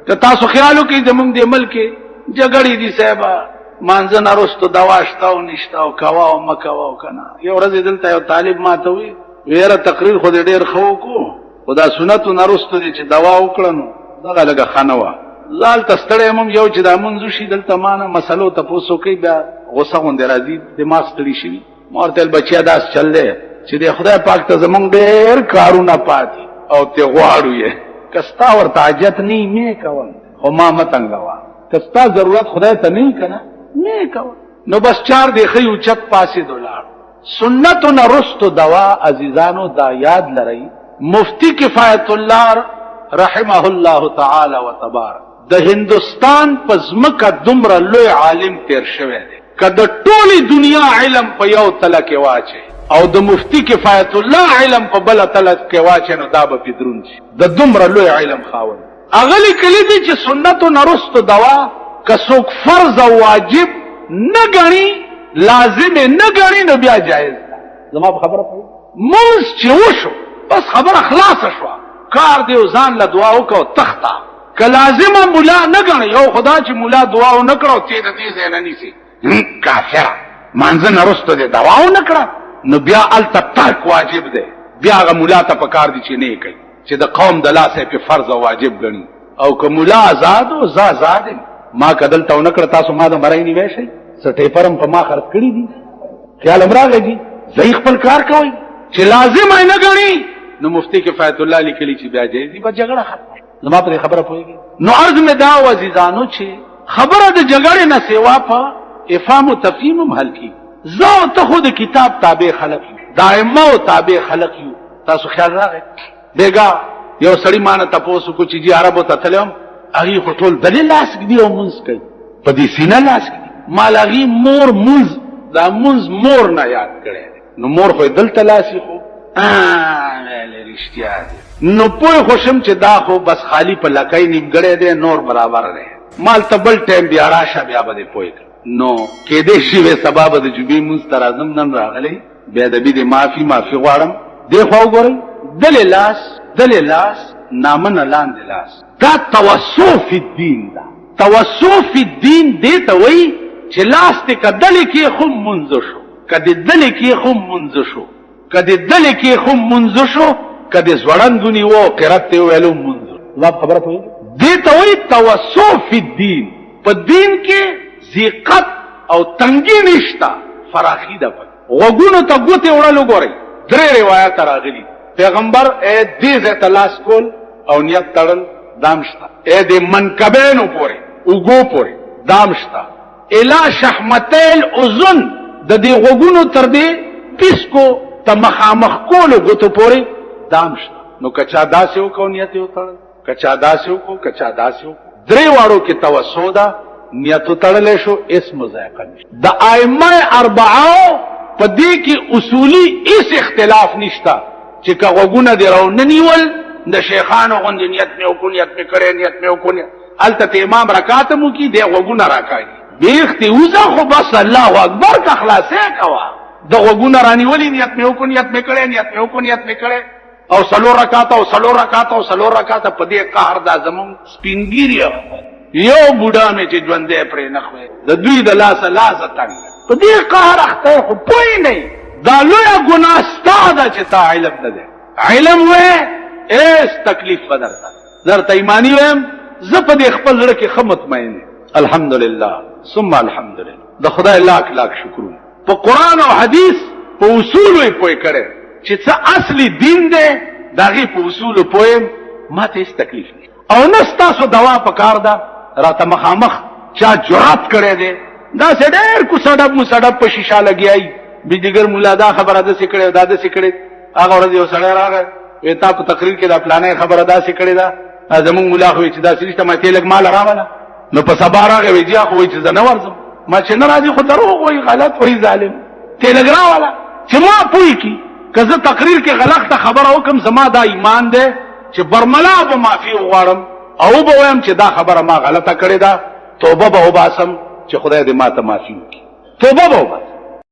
که تاسو خیالو کې زمونږ د ملک جګړې دي صاحبه مانځه نه رستو دوا شته او نشته او کوا او مکوا او کنه. یو ورځ دلته یو طالب ماته وی ویره تقریر خو دې ډېر خو کو خدا سنتو نه رستو دي چې دوا وکړنو دغه لګه خانوا زال تستړې مم یو چې دا منځو شي دلته مانه مسلو ته پوسو کوي بیا غوسه غونډه راځي دماغ ستړي شي مورتل بچیا داس چل دی چې د خدای پاک ته زمونږ ډېر کارونه پاتې او ته غواړو یې کستا ورته حاجت نه می کوم خو ما متنګوا کستا ضرورت خدای ته نه کنه نه کوم نو بس چار دی خیو چت پاسې دولار سنتو نرستو دوا عزیزانو دا یاد لرئ مفتی کفایت الله رحمه الله تعالی و تبارک د هندستان پزمکه دومره لوی عالم تیر شوی دی که د ټولي دنیا علم په یو تله کې واچي او د مفتی کفایت الله علم په بل تله کې واچي نو دا به پدرون شي د دومره لوی علم خاوند اغلی کلی دی چې سنتو نرستو دوا که څوک فرض او واجب نه غني لازم نه غني نو بیا جایز ده. زما په خبره پوه مونږ چې وشو بس خبره خلاص شو کار دی ځان له دعا وکاو تخته که لازمه مولا نه غني یو خدا چې مولا دعا و نه کړو ته دې ځای نه نیسي کافر مانځه نرستو دې دعا و نه کړه نو بیا التتاک واجب ده بیا غ مولا ته پکار دي چې نه کوي چې د قوم د لاسه په فرض او واجب غني او که مولا آزاد او آزاد ما کدل تو نکړه تاسو ما د مرای نیوي شي سټې پرم په ما خرڅ کړی دي خیال امراغه دي زئی خپل کار کوي چې لازم نه غني نو مفتی کفایت الله لیکلی چې بیا جایز دي په جګړه ختم زما پر خبره پويږي نو عرض می دا عزیزانو چې خبره د جګړې نه سیوا په افهام او تفهیم هم حل کی زو ته خود کتاب تابع خلق دائمه او تابع خلق یو تاسو خیال راغی بیگا یو سړی مان ته پوسو کو چې عربو ته تلم اغي خطول دلیل لاس دی او منز کوي په دې سینه لاس دی مال اغي مور منز دا منز مور نه یاد کړي نو مور خو دل تلاسي خو رښتیا دی نو په خوشم چې دا خو بس خالی په لکای نیمګړې دی نور برابر دی مال تبل ټیم بیا راشه بیا به پوي نو کې دې شی به سبب د جوبي مسترازم نن راغلی بیا د دې معافي غواړم دی خو وګورئ دل لاس نامن لاندې لاس دا توسف الدین دا توسف الدین دې ته وای چې لاس ته کدل کې خو منځ شو کدی دل کې خو منځ شو کدی دل کې خو منځ شو کدی زوړندونی وو قرات ته ویلو منځ لا خبره پوي دې ته وای توسف الدین په دین کې ذقت او تنګی نشتا فراخی ده وګونو ته ګوته وړلو ګوري درې روایت راغلي پیغمبر اے دې ز تلاش کول او نیت تړل دامشتا اے دې منکبینو پوري وګو پوري دامشتا الا شحمتل اذن د دې وګونو تر دې پیسکو ته مخامخ کولو ګوتو پوري دامشتا نو کچا داسیو کو نیت یو تړل کچا داسیو کو درې واړو کې توسودا نیت تړلې شو اسم ذائقه د ائمه اربعه په دې کې اصولي اس اختلاف نشتا چې کاغونه دی راو ننیول د شیخانو غوند نیت مې وکړ الته امام رکعات مو کې دی وګونه راکای بیختی وزه خو بس الله اکبر کا خلاصې کوا د وګونه رانیولې نیت مې وکړ او سلور رکعات په دې قهر د زمون سپینګیری یو بوډا مې چې ژوندې پرې نه خوې د دوی د لاس تنګ په دې قهر اخته خو پوي نه دا لوی ګناه ستاده چې تا علم نه ده علم وې اس تکلیف بدرته درته ایمانی ویم زه په دې خپل لړ کې مطمئن الحمدلله ثم الحمدلله د خدای لاک شکر په قران او حدیث په اصول یې پوي کړي چې څه اصلي دین ده دغه په اصول پوي ماته هیڅ تکلیف نه او نستاسو دوا په کار ده راته مخامخ چا جرأت کړي دي دا سړی کو سړب په شیشه لګیای بيدګر مولا دا خبره ده سکړي دا ده سکړي هغه ورځ یو سړی راغی وتا په تقریر کې دا پلانې خبره ده سکړي دا زمون مولا خو چې دا سړي ته ماته لګ مال راواله نو په سبا راغی ویجا خو چې زنه ورزم ما چې نه راځي خو دروغ وای غلط وای ظالم ته لګ راواله چې ما پوي کی کزه تقریر کې غلط خبره وکم زما دا ایمان ده چې برملا به معافي وغواړم او به وایم چې دا خبره ما غلطه کړې ده توبه به وباسم چې خدای دې ماته معافي وکړي توبه به